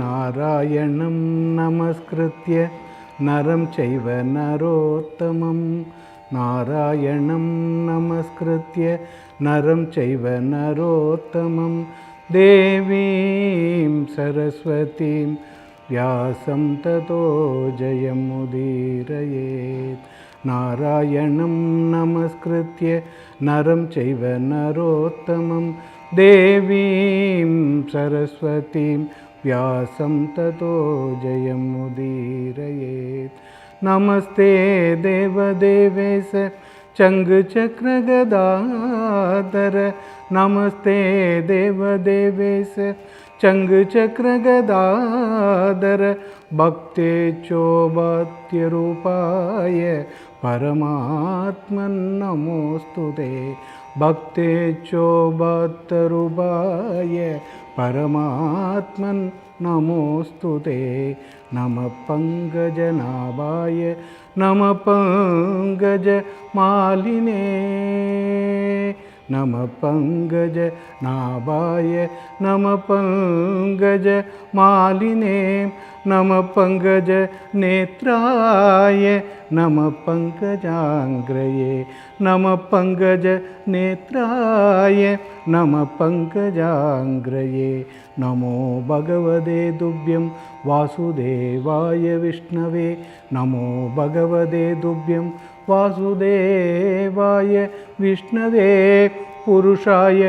नारायणं नमस्कृत्य नरं चैव नरोत्तमं नारायणं नमस्कृत्य नरं चैव नरोत्तमं देवीं सरस्वतीं व्यासं ततो जयमुदीरयेत् नारायणं नमस्कृत्य नरं चैव नरोत्तमं देवीं सरस्वतीं व्यासं ततो जयमुदीरयेत् नमस्ते देवदेवेश चङ्गचक्रगदाधर नमस्ते देवदेवेश चङ्गचक्रगदाधर भक्तेच्छोभक्त्यरूपाय परमात्मन् नमोऽस्तु ते भक्तेच्छोभक्तरूपाय परमात्मन् नमोऽस्तु ते नमः पङ्कजनाभाय नमः पङ्कजमालिने नमः पङ्कजनाभाय नमः पङ्कजमालिने नमः पङ्कजनेत्राय नमः पङ्कजाङ्ग्रये नमः पङ्कजनेत्राय नमः पङ्कजाङ्ग्रये नमो भगवते तुभ्यं वासुदेवाय विष्णवे नमो भगवते तुभ्यं वासुदेवाय विष्णवे पुरुषाय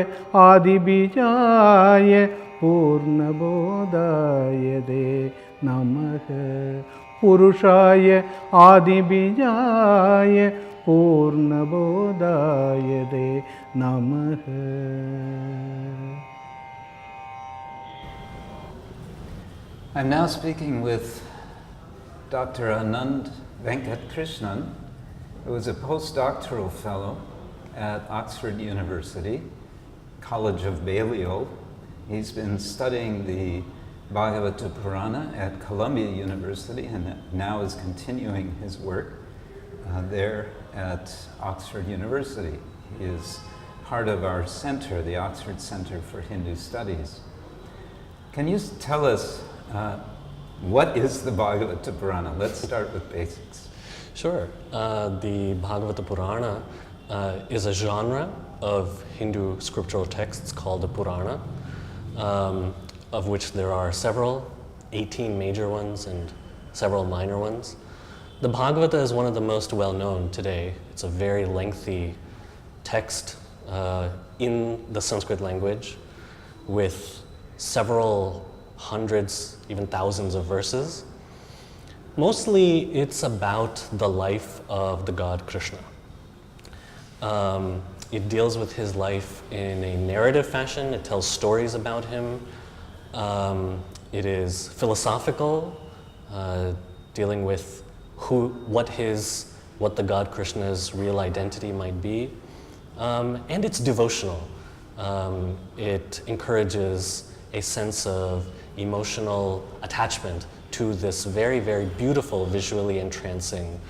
आदिबीजाय पूर्णबोधाय ते नमः पुरुषाय आदिबीजाय पूर्णबोधाय ते नमः. I'm now speaking with Dr. Anand Venkatkrishnan, who is a postdoctoral fellow at Oxford University, College of Balliol. He's been studying the Bhagavata Purāṇa at Columbia University and now is continuing his work there at Oxford University. He is part of our center, the Oxford Center for Hindu Studies. Can you tell us what is the Bhagavata Purāṇa? Let's start with basics. Sure. The Bhagavata Purāṇa is a genre of Hindu scriptural texts called a Purana, of which there are several, 18 major ones and several minor ones. The Bhagavata is one of the most well-known today. It's a very lengthy text in the Sanskrit language with several hundreds, even thousands of verses. Mostly it's about the life of the god Krishna. It deals with his life in a narrative fashion. It tells stories about him. It is philosophical, dealing with what the god Krishna's real identity might be. And it's devotional. It encourages a sense of emotional attachment to this very, very beautiful, visually entrancing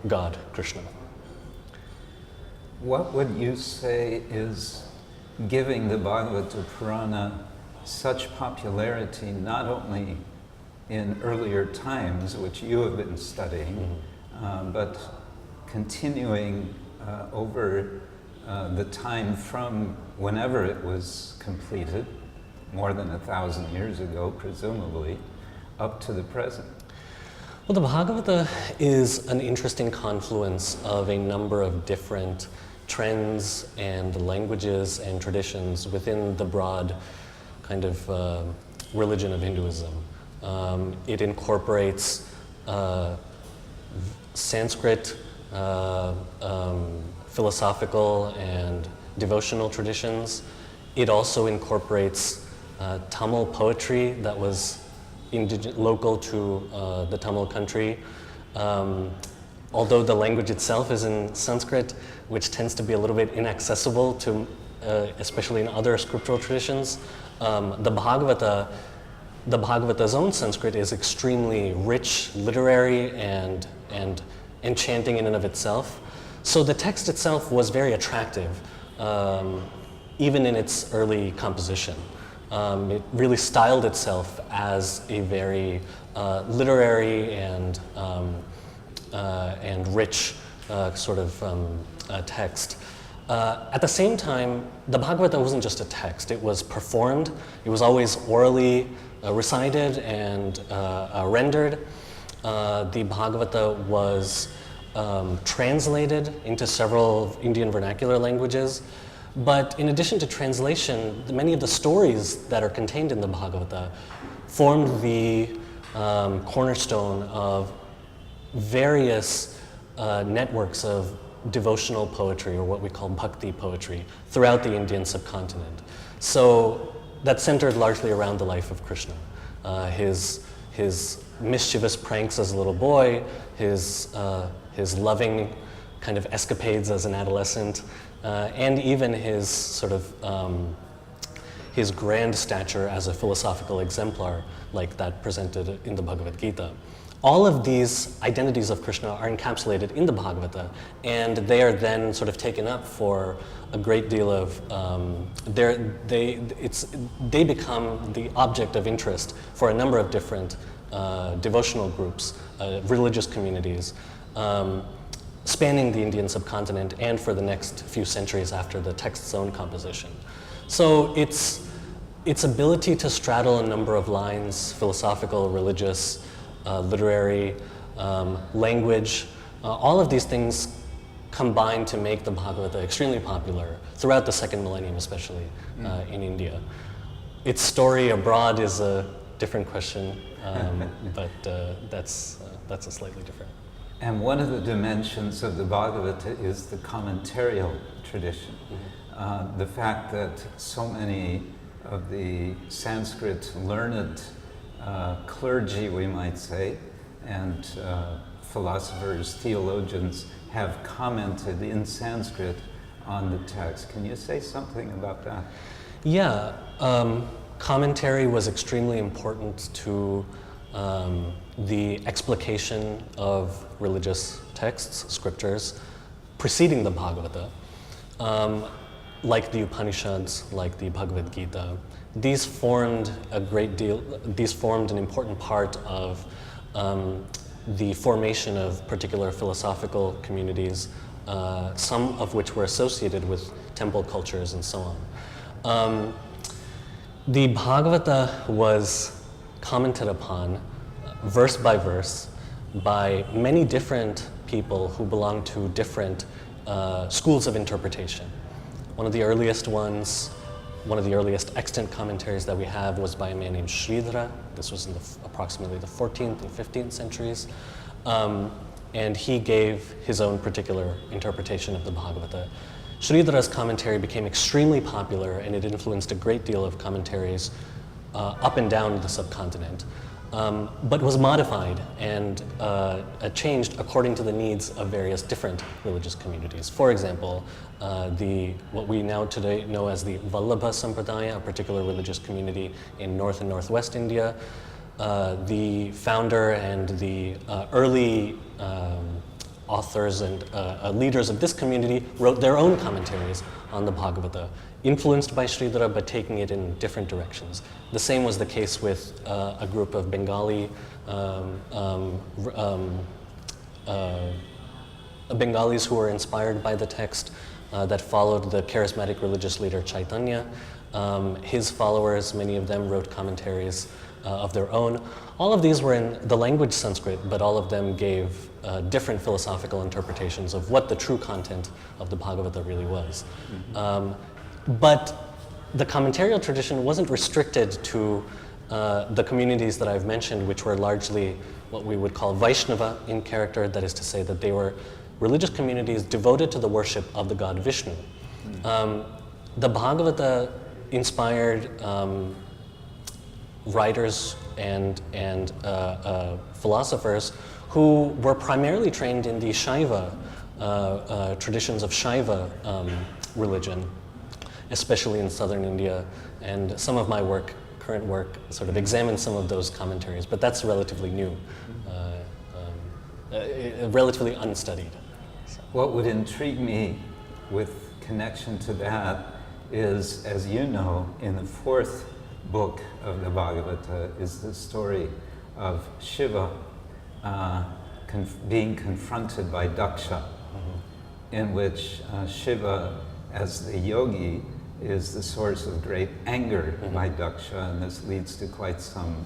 god Krishna. What would you say is giving the Bhagavata Purāṇa such popularity, not only in earlier times, which you have been studying, but continuing over the time from whenever it was completed, more than 1,000 years ago, presumably, up to the present? Well, the Bhagavata is an interesting confluence of a number of different trends and languages and traditions within the broad kind of religion of Hinduism. It incorporates Sanskrit, philosophical and devotional traditions. It also incorporates Tamil poetry that was local to the Tamil country. Although the language itself is in Sanskrit, which tends to be a little bit inaccessible to, especially in other scriptural traditions, the Bhagavata's own Sanskrit is extremely rich, literary, and enchanting in and of itself. So the text itself was very attractive, even in its early composition. It really styled itself as a very literary and rich sort of text. At the same time, the Bhagavata wasn't just a text. It was performed. It was always orally recited and rendered. The Bhagavata was translated into several Indian vernacular languages. But in addition to translation, many of the stories that are contained in the Bhagavata formed the cornerstone of various networks of devotional poetry, or what we call bhakti poetry, throughout the Indian subcontinent. So that centered largely around the life of Krishna. His mischievous pranks as a little boy, his loving kind of escapades as an adolescent, and even his sort of his grand stature as a philosophical exemplar, like that presented in the Bhagavad Gita. All of these identities of Krishna are encapsulated in the Bhagavata, and they are then sort of taken up for a great deal of, they become the object of interest for a number of different devotional groups, religious communities, spanning the Indian subcontinent and for the next few centuries after the text's own composition. So its ability to straddle a number of lines, philosophical, religious, literary, language, all of these things combine to make the Bhagavata extremely popular throughout the second millennium, especially in India. Its story abroad is a different question, but that's a slightly different. And one of the dimensions of the Bhagavata is the commentarial tradition. The fact that so many of the Sanskrit learned clergy, we might say, and philosophers, theologians have commented in Sanskrit on the text. Can you say something about that? Yeah, commentary was extremely important to the explication of religious texts, scriptures, preceding the Bhagavata, like the Upanishads, like the Bhagavad Gita. These formed an important part of the formation of particular philosophical communities, some of which were associated with temple cultures and so on. The Bhagavata was commented upon verse by verse by many different people who belonged to different schools of interpretation. One of the earliest extant commentaries that we have was by a man named Sridhara. This was in approximately the 14th and 15th centuries. And he gave his own particular interpretation of the Bhagavata. Sridhara's commentary became extremely popular, and it influenced a great deal of commentaries up and down the subcontinent, but was modified and changed according to the needs of various different religious communities. For example, what we now today know as the Vallabha Sampradaya, a particular religious community in North and Northwest India, the founder and the early authors and leaders of this community wrote their own commentaries on the Bhagavata, influenced by Sridhara but taking it in different directions. The same was the case with a group of Bengalis who were inspired by the text that followed the charismatic religious leader Chaitanya. His followers, many of them, wrote commentaries of their own. All of these were in the language Sanskrit, but all of them gave different philosophical interpretations of what the true content of the Bhagavata really was. But the commentarial tradition wasn't restricted to the communities that I've mentioned, which were largely what we would call Vaishnava in character, that is to say that they were religious communities devoted to the worship of the god Vishnu. The Bhagavata inspired writers and philosophers who were primarily trained in the Shaiva traditions of Shaiva religion, especially in southern India. And some of my current work, sort of examines some of those commentaries, but that's relatively new, relatively unstudied. So. What would intrigue me with connection to that is, as you know, in the 4th book of the Bhagavata is the story of Shiva being confronted by Daksha, in which Shiva, as the yogi, is the source of great anger by Daksha, and this leads to quite some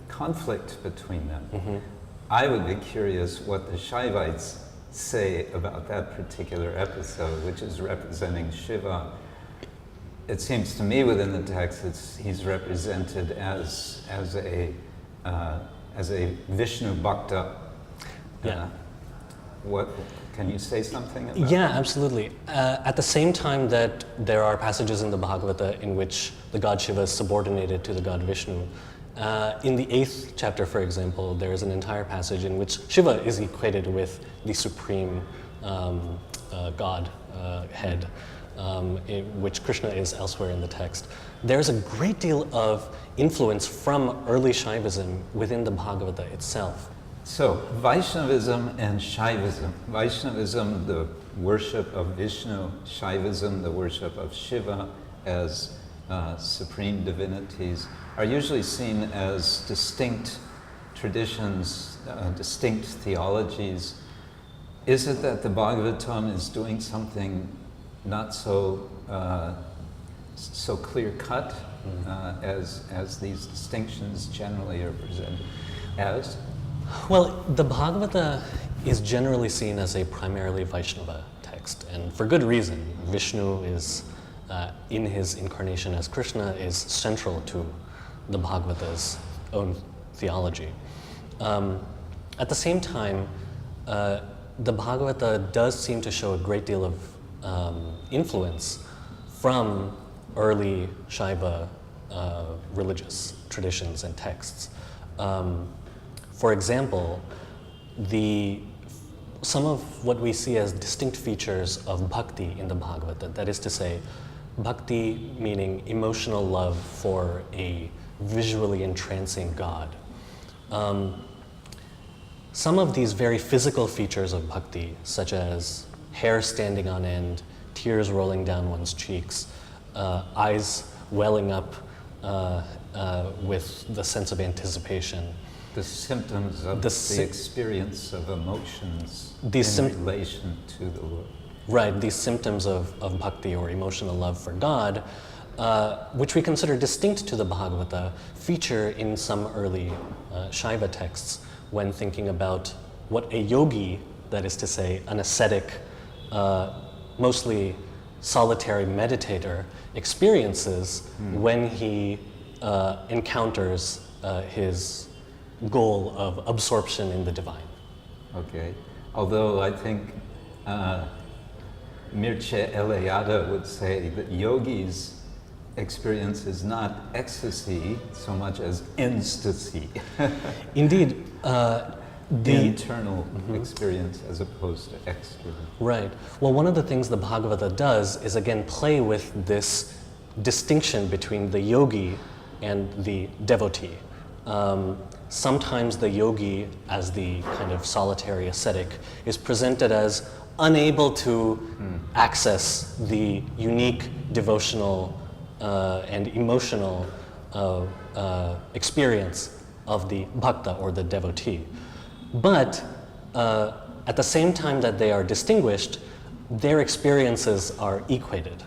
conflict between them. I would be curious what the Shaivites say about that particular episode, which is representing Shiva. It seems to me within the text he's represented as a Vishnu Bhakta. Yeah. What can you say something about? Yeah, absolutely. At the same time that there are passages in the Bhagavata in which the god Shiva is subordinated to the god Vishnu, in the 8th chapter, for example, there is an entire passage in which Shiva is equated with the supreme god head, which Krishna is elsewhere in the text. There's a great deal of influence from early Shaivism within the Bhagavata itself. So, Vaishnavism and Shaivism. Vaishnavism, the worship of Vishnu; Shaivism, the worship of Shiva as supreme divinities, are usually seen as distinct traditions, distinct theologies. Is it that the Bhagavatam is doing something not so clear-cut as these distinctions generally are presented as? Well, the Bhagavata is generally seen as a primarily Vaishnava text, and for good reason. Vishnu is, in his incarnation as Krishna, is central to the Bhagavata's own theology. At the same time, the Bhagavata does seem to show a great deal of influence from early Shaiva religious traditions and texts. For example, some of what we see as distinct features of bhakti in the Bhagavata, that is to say, bhakti meaning emotional love for a visually entrancing God. Some of these very physical features of bhakti, such as hair standing on end, tears rolling down one's cheeks, eyes welling up with the sense of anticipation, the symptoms of the experience of emotions in relation to the Lord. Right, these symptoms of bhakti or emotional love for God, which we consider distinct to the Bhagavata, feature in some early Shaiva texts when thinking about what a yogi, that is to say, an ascetic, mostly solitary meditator, experiences when he encounters his goal of absorption in the divine. Okay, although I think Mircea Eliade would say that yogis' experience is not ecstasy so much as ecstasy. Indeed, the internal experience as opposed to external. Right. Well, one of the things the Bhagavata does is again play with this distinction between the yogi and the devotee. Sometimes the yogi, as the kind of solitary ascetic, is presented as unable to access the unique devotional and emotional experience of the bhakta or the devotee. But at the same time that they are distinguished, their experiences are equated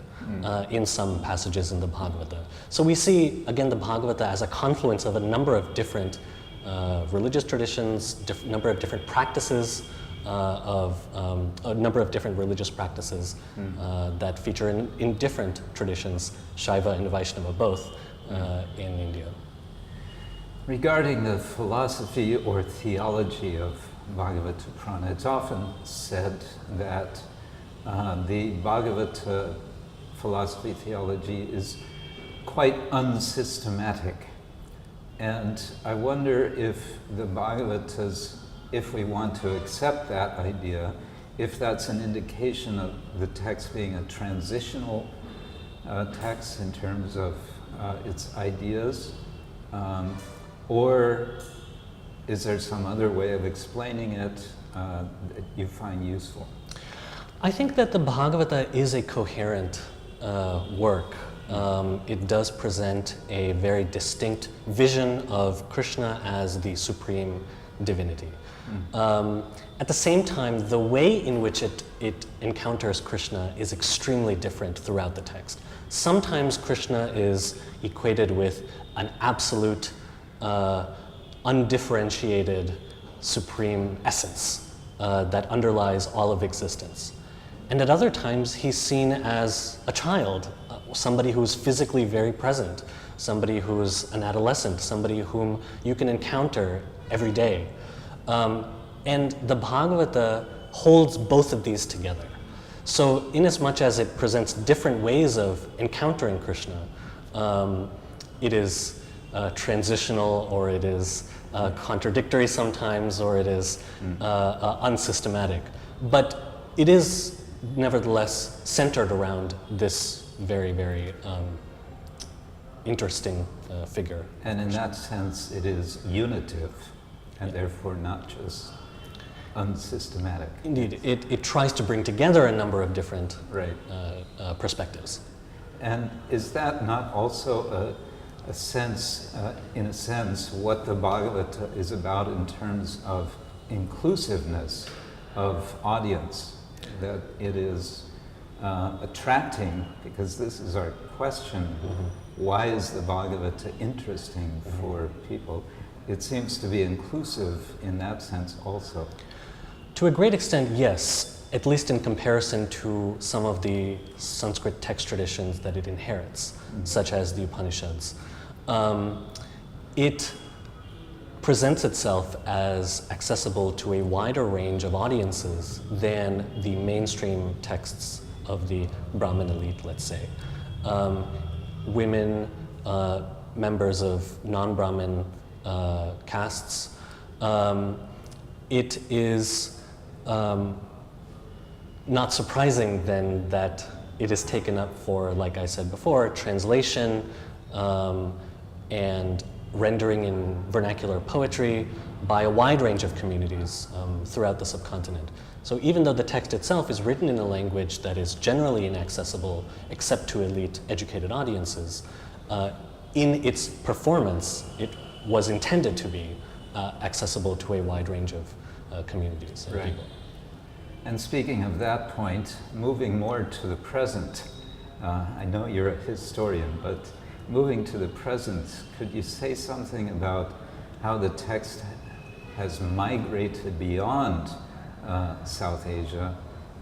in some passages in the Bhagavata. So we see, again, the Bhagavata as a confluence of a number of different religious traditions, number of different practices, a number of different religious practices that feature in different traditions, Shaiva and Vaishnava both, in India. Regarding the philosophy or theology of Bhagavata Purāṇa, it's often said that the Bhagavata philosophy theology is quite unsystematic. And I wonder if the Bhagavatas, if we want to accept that idea, if that's an indication of the text being a transitional text in terms of its ideas, or is there some other way of explaining it that you find useful? I think that the Bhagavata is a coherent work It does present a very distinct vision of Krishna as the supreme divinity. At the same time, the way in which it encounters Krishna is extremely different throughout the text. Sometimes Krishna is equated with an absolute, undifferentiated, supreme essence that underlies all of existence. And at other times, he's seen as a child, somebody who's physically very present, somebody who's an adolescent, somebody whom you can encounter every day. And the Bhagavata holds both of these together. So inasmuch as it presents different ways of encountering Krishna, it is transitional, or it is contradictory sometimes, or it is unsystematic. But it is nevertheless centered around this very, very interesting figure. And in that sense, it is unitive, and therefore not just unsystematic. Indeed, it tries to bring together a number of different Right. Perspectives. And is that not also a sense, in a sense, what the Bhagavata is about in terms of inclusiveness of audience? That it is attracting, because this is our question, why is the Bhagavata interesting for people? It seems to be inclusive in that sense also. To a great extent, yes, at least in comparison to some of the Sanskrit text traditions that it inherits, such as the Upanishads. It presents itself as accessible to a wider range of audiences than the mainstream texts of the Brahmin elite, let's say. Women, members of non-Brahmin castes. It is not surprising then that it is taken up for, like I said before, translation and rendering in vernacular poetry by a wide range of communities throughout the subcontinent. So even though the text itself is written in a language that is generally inaccessible except to elite educated audiences, in its performance it was intended to be accessible to a wide range of communities and people. And speaking of that point, moving more to the present, I know you're a historian, but moving to the present, could you say something about how the text has migrated beyond South Asia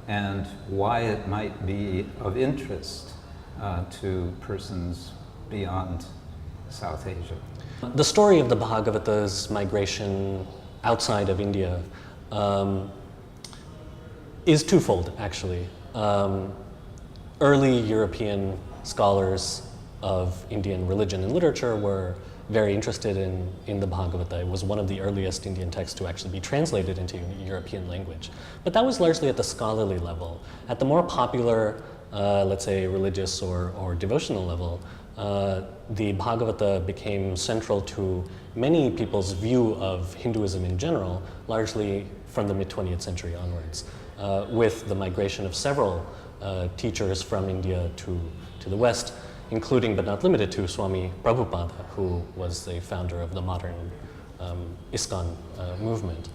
and why it might be of interest to persons beyond South Asia? The story of the Bhagavata's migration outside of India is twofold, actually. Early European scholars of Indian religion and literature were very interested in the Bhagavata. It was one of the earliest Indian texts to actually be translated into European language. But that was largely at the scholarly level. At the more popular, let's say, religious or devotional level, the Bhagavata became central to many people's view of Hinduism in general, largely from the mid-20th century onwards, with the migration of several teachers from India to the West, including but not limited to Swami Prabhupada, who was the founder of the modern ISKCON movement.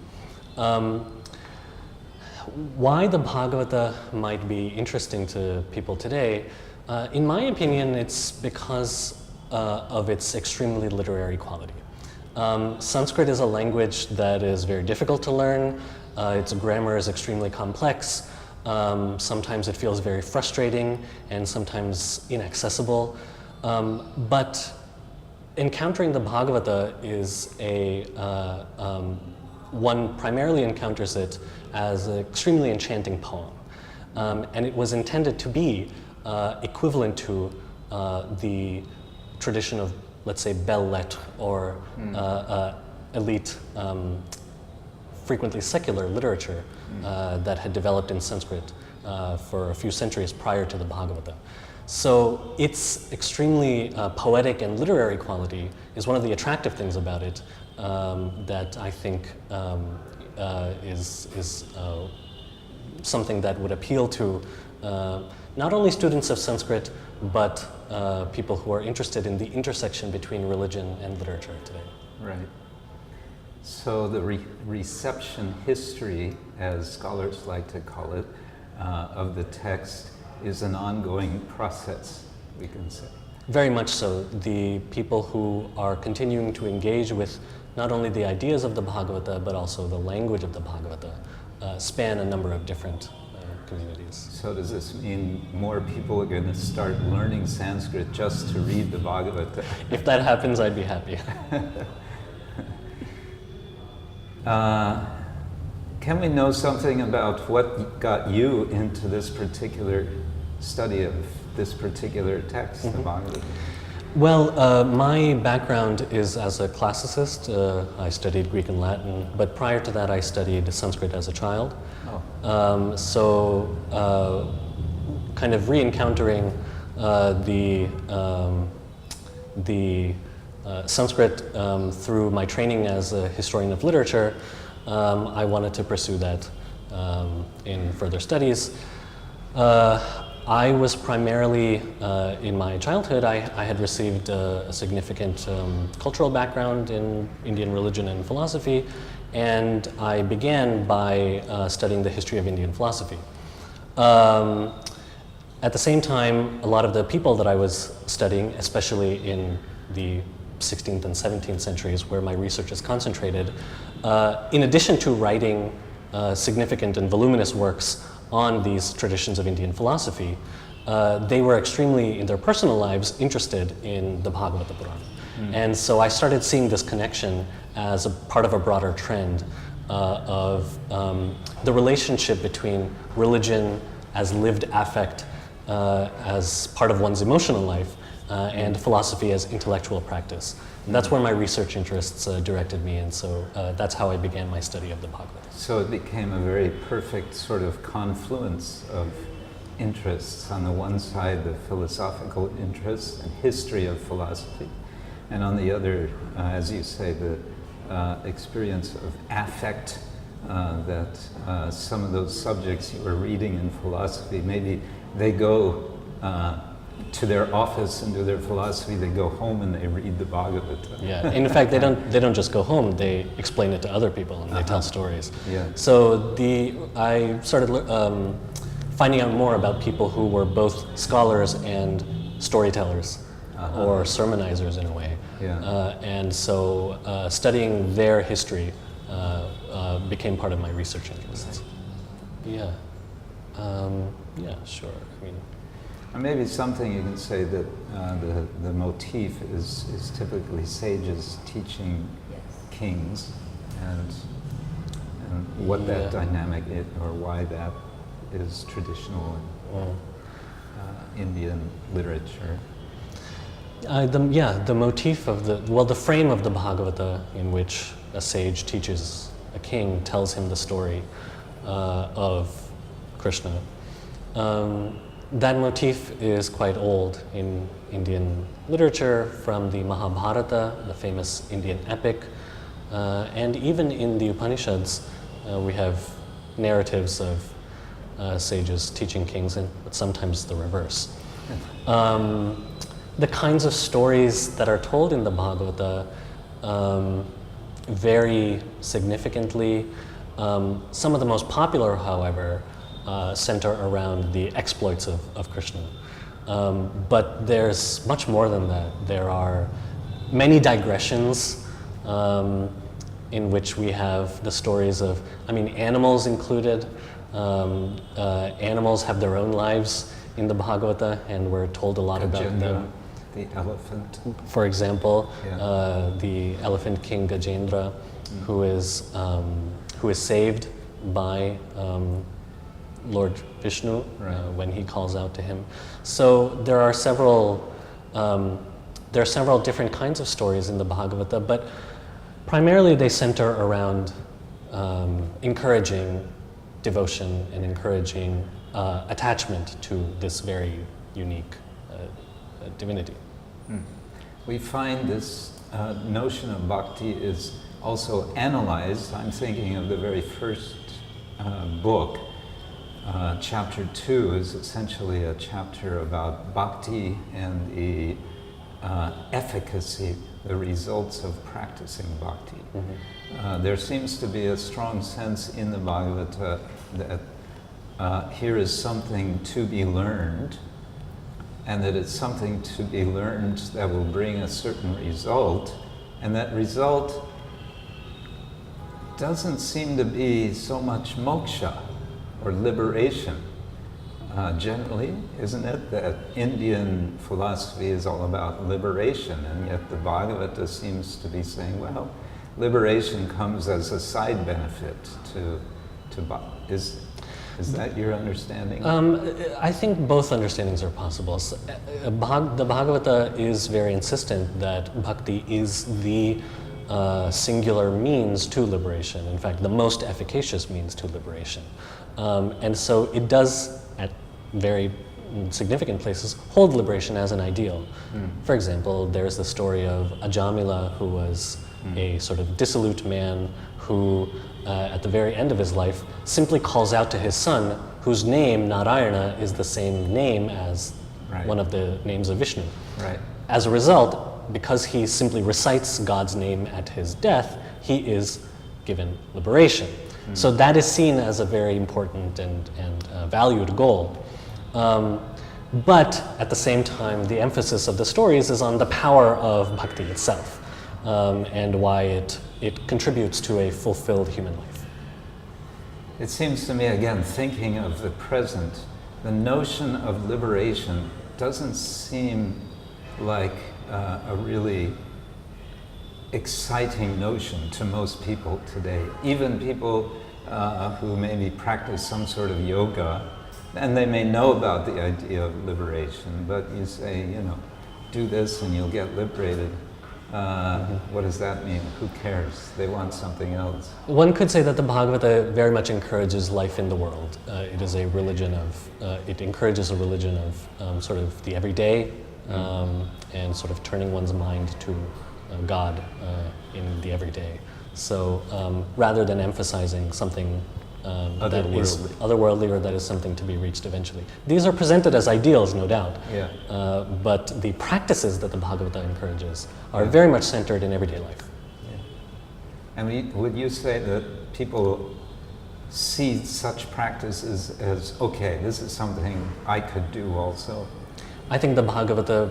Why the Bhagavata might be interesting to people today, in my opinion, it's because of its extremely literary quality. Sanskrit is a language that is very difficult to learn. Its grammar is extremely complex. Sometimes it feels very frustrating and sometimes inaccessible. But encountering the Bhagavata is one primarily encounters it as an extremely enchanting poem. And it was intended to be equivalent to the tradition of, let's say, belles lettres or elite, frequently secular literature that had developed in Sanskrit for a few centuries prior to the Bhagavata. So its extremely poetic and literary quality is one of the attractive things about it that I think is something that would appeal to not only students of Sanskrit, but people who are interested in the intersection between religion and literature today. Right. So the reception history, as scholars like to call it, of the text is an ongoing process, we can say. Very much so. The people who are continuing to engage with not only the ideas of the Bhagavata, but also the language of the Bhagavata, span a number of different communities. So does this mean more people are going to start learning Sanskrit just to read the Bhagavata? If that happens, I'd be happy. Can we know something about what got you into this particular study of this particular text, the Bhagavata? Well, my background is as a classicist. I studied Greek and Latin, but prior to that I studied Sanskrit as a child. Oh. Kind of re-encountering the Sanskrit through my training as a historian of literature, I wanted to pursue that in further studies. I was primarily, in my childhood, I had received a significant cultural background in Indian religion and philosophy, and I began by studying the history of Indian philosophy. At the same time, a lot of the people that I was studying, especially in the 16th and 17th centuries where my research is concentrated, in addition to writing significant and voluminous works on these traditions of Indian philosophy, they were extremely, in their personal lives, interested in the Bhagavata Purāṇa. And so I started seeing this connection as a part of a broader trend of the relationship between religion as lived affect, as part of one's emotional life, and philosophy as intellectual practice. And that's where my research interests directed me, and so that's how I began my study of the Bhagavata. So it became a very perfect sort of confluence of interests. On the one side, the philosophical interests and history of philosophy, and on the other, as you say, the experience of affect, that some of those subjects you were reading in philosophy, maybe they go to their office and do their philosophy, they go home and they read the Bhagavata. Yeah, in fact, they don't just go home, they explain it to other people and they tell stories. Yeah. So I started finding out more about people who were both scholars and storytellers, or sermonizers in a way. Yeah. And so studying their history became part of my research interests. Yeah. Yeah, sure. I mean, or maybe something you can say that the motif is typically sages teaching kings, and what that dynamic is, or why that is traditional in Indian literature. The motif of the frame of the Bhagavata, in which a sage teaches a king, tells him the story of Krishna. That motif is quite old in Indian literature, from the Mahabharata, the famous Indian epic, and even in the Upanishads, we have narratives of sages teaching kings, but sometimes the reverse. The kinds of stories that are told in the Bhagavata vary significantly. Some of the most popular, however, center around the exploits of Krishna. But there's much more than that. There are many digressions in which we have the stories of, animals included. Animals have their own lives in the Bhagavata, and we're told a lot about them. The elephant. For example, the elephant king Gajendra, who is saved by Lord Vishnu when he calls out to him. So there are several different kinds of stories in the Bhagavata, but primarily they center around encouraging devotion and encouraging attachment to this very unique divinity. We find this notion of bhakti is also analyzed. I'm thinking of the very first book, chapter 2 is essentially a chapter about bhakti and the efficacy, the results of practicing bhakti. There seems to be a strong sense in the Bhagavata that here is something to be learned, and that it's something to be learned that will bring a certain result, and that result doesn't seem to be so much moksha or liberation. Generally, isn't it, that Indian philosophy is all about liberation, and yet the Bhagavata seems to be saying, well, liberation comes as a side benefit to is that your understanding? I think both understandings are possible. The Bhagavata is very insistent that bhakti is the singular means to liberation. In fact, the most efficacious means to liberation. And so it does, at very significant places, hold liberation as an ideal. For example, there's the story of Ajamila, who was a sort of dissolute man who, at the very end of his life, simply calls out to his son, whose name, Narayana, is the same name as one of the names of Vishnu. As a result, because he simply recites God's name at his death, he is given liberation. So that is seen as a very important and valued goal. But at the same time, the emphasis of the stories is on the power of bhakti itself, and why it contributes to a fulfilled human life. It seems to me, again, thinking of the present, the notion of liberation doesn't seem like a really exciting notion to most people today. Even people who maybe practice some sort of yoga, and they may know about the idea of liberation, but you say, you know, do this and you'll get liberated. What does that mean? Who cares? They want something else. One could say that the Bhagavata very much encourages life in the world. It is a religion of, it encourages a religion of sort of the everyday, and sort of turning one's mind to God in the everyday. So rather than emphasizing something that is otherworldly or that is something to be reached eventually. These are presented as ideals, no doubt, but the practices that the Bhagavata encourages are very much centered in everyday life. And would you say that people see such practices as, okay, this is something I could do also? I think the Bhagavata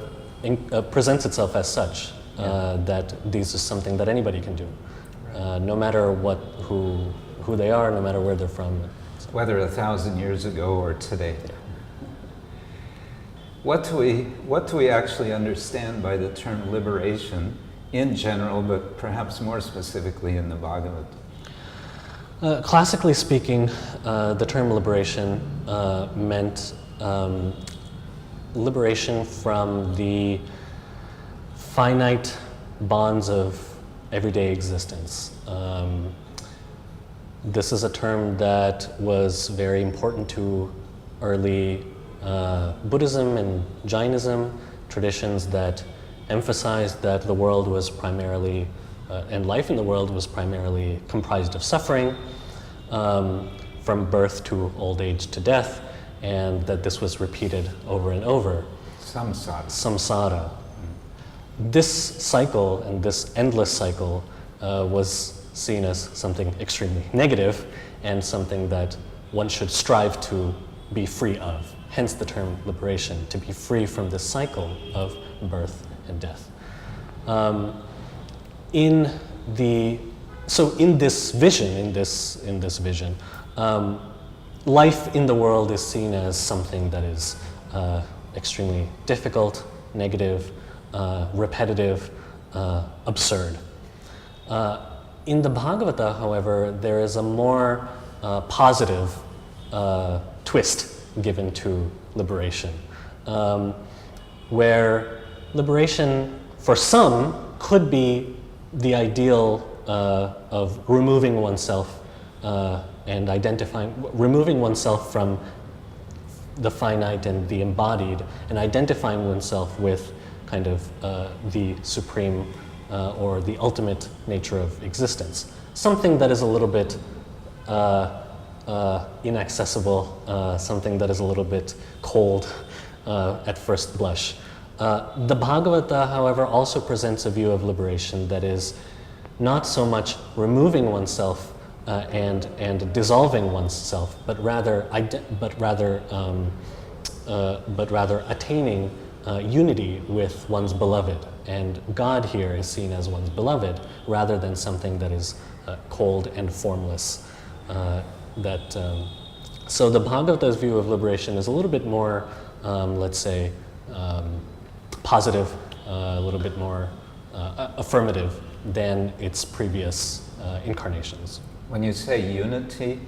presents itself as such, that this is something that anybody can do, no matter who they are, no matter where they're from. Whether 1,000 years ago or today. What do we actually understand by the term liberation in general, but perhaps more specifically in the Bhagavata? Classically speaking, the term liberation meant liberation from the finite bonds of everyday existence. This is a term that was very important to early Buddhism and Jainism, traditions that emphasized that the world was primarily, and life in the world was primarily comprised of suffering, from birth to old age to death, and that this was repeated over and over. Samsara. This cycle and this endless cycle was seen as something extremely negative and something that one should strive to be free of. Hence the term liberation, to be free from this cycle of birth and death. In this vision, life in the world is seen as something that is extremely difficult, negative, repetitive, absurd. In the Bhagavata, however, there is a more positive twist given to liberation, where liberation for some could be the ideal of removing oneself and removing oneself from the finite and the embodied, and identifying oneself with kind of the supreme or the ultimate nature of existence. Something that is a little bit inaccessible, something that is a little bit cold at first blush. The Bhagavata, however, also presents a view of liberation that is not so much removing oneself and dissolving oneself, but rather attaining unity with one's beloved. And God here is seen as one's beloved rather than something that is cold and formless. So the Bhagavata's view of liberation is a little bit more, let's say, positive, a little bit more affirmative than its previous incarnations. When you say unity,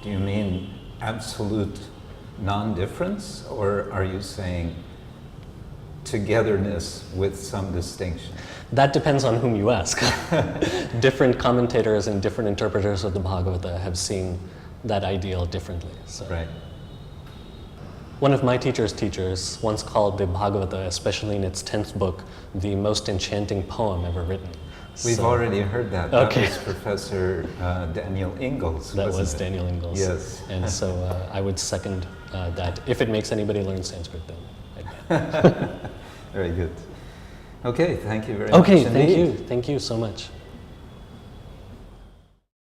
do you mean absolute non-difference, or are you saying togetherness with some distinction? That depends on whom you ask. Different commentators and different interpreters of the Bhagavata have seen that ideal differently. So. Right. One of my teacher's teachers once called the Bhagavata, especially in its 10th book, the most enchanting poem ever written. We've already heard that. Okay. That was Professor Daniel Ingalls. That was it? Daniel Ingalls. Yes. And so I would second that. If it makes anybody learn Sanskrit, then. Very good. Okay, thank you very much. Okay, indeed. thank you. Thank you so much.